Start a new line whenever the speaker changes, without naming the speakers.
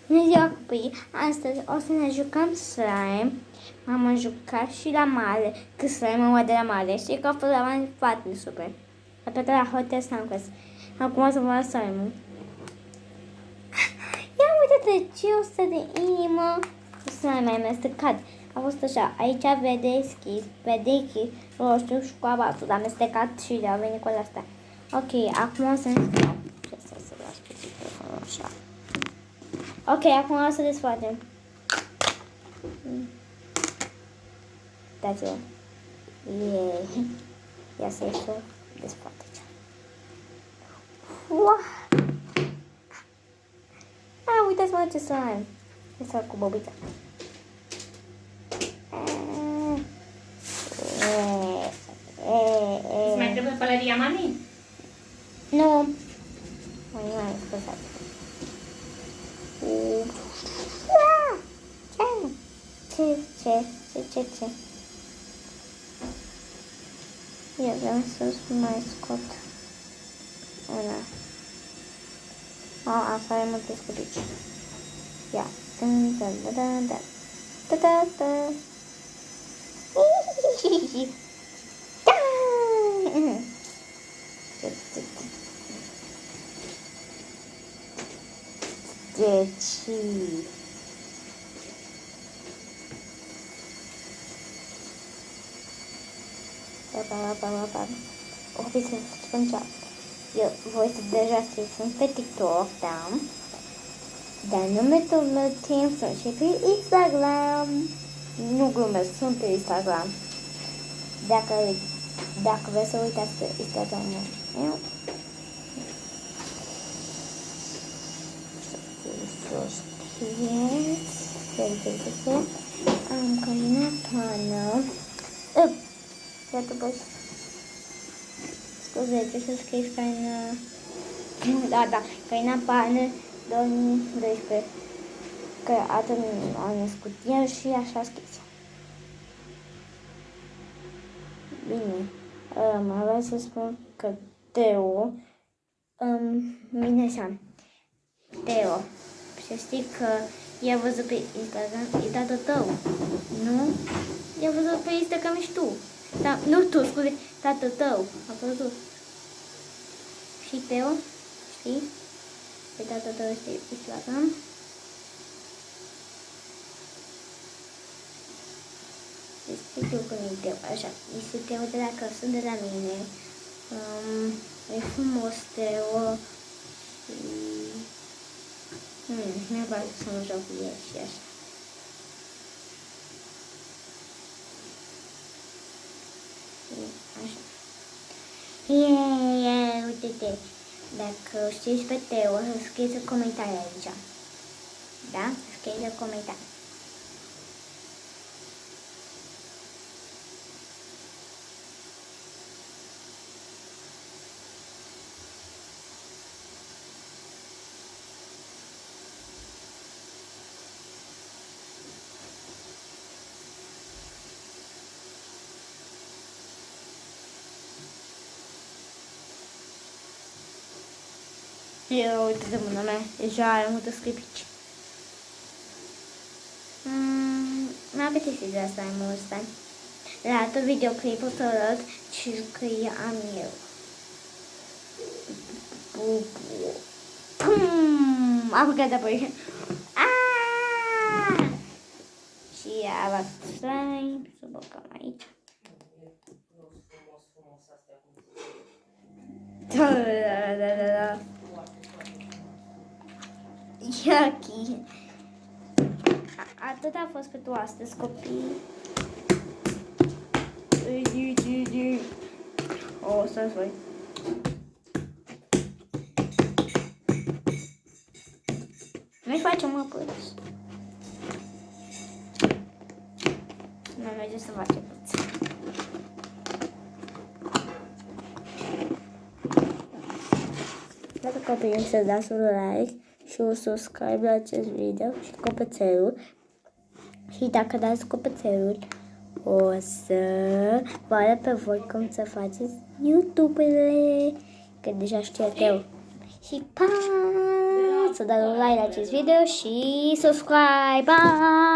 Bună ziua, copii! Astăzi o să ne jucăm slime. M-am jucat și la mare, că slime-ul de la mare. Știi că a fost la mare foarte super. A plecat la Hotel Sunquest. Acum o să vă las slime-ul. Ia uite-te, ce 100 de inimă. Slime mai amestecat. A fost așa, aici vedeți roșu și cu abatul. Am amestecat și le-au venit cu astea. Ok, acum o să ne scriu. Ce să las puțin așa. Ok, acum o să desfacem. Dați-o. Ia să desfac aici. Wow! Uitați-mă ce slime. Este cu bobița.
Îți mai trebuie pălăria, mami?
Nu. Nu mai scăzat. Ce? Eu vreau să mai scot una. Asta are multe scudici. Ia. Deci... Să spun ce. Voi să deja sunt pe TikTok, da? Dar numele meu timp sunt și pe Instagram. Nu glumesc, sunt pe Instagram. Dacă vreți să uitați pe Instagram-ul meu. Să am Carina Pană. Iată, băi. Scuze, ce să scrieți Carina... Da, Carina Pană 2012. Că atunci am născut el și așa scris. Bine. Mai vreau să spun că Teo... Bine așa. Teo. Să știi că i-a văzut pe Instagram, e tatăl tău, nu? I-a văzut pe Instagram și tu. Da, nu tu, scuze, tatăl tău, a văzut. Și Teo, știi? Pe tatăl tău este Instagram. Este tu când e Teo, așa, este Teo de la casă, de la mine. E frumos Teo. Mi-a place să mă joc cu el și așa. Așa. Uite-te. Dacă știți pe Teo, să scrieți în comentarii aici. Da? Scrieți în comentarii. Uite de mâna mea, deja are multe scripici. Mi-a plictisit de asta mai mult, stai. La altul videoclip o să arăt ce scrie am eu. Pum! Am băgat apoi. Și a luat slime, să băgăm aici. Da. Yucky. Atât a fost pentru astăzi, copii. O să-ți voi. Noi facem apăs. Noi mergem să facem puțin. Dacă copiii să dați un like și un subscribe la acest video și copățelul. Și dacă dați copățelul, o să vă arăt pe voi cum să faceți YouTube-urile, că deja știu eu. Și pa! să dați un like la acest video și subscribe. Bye!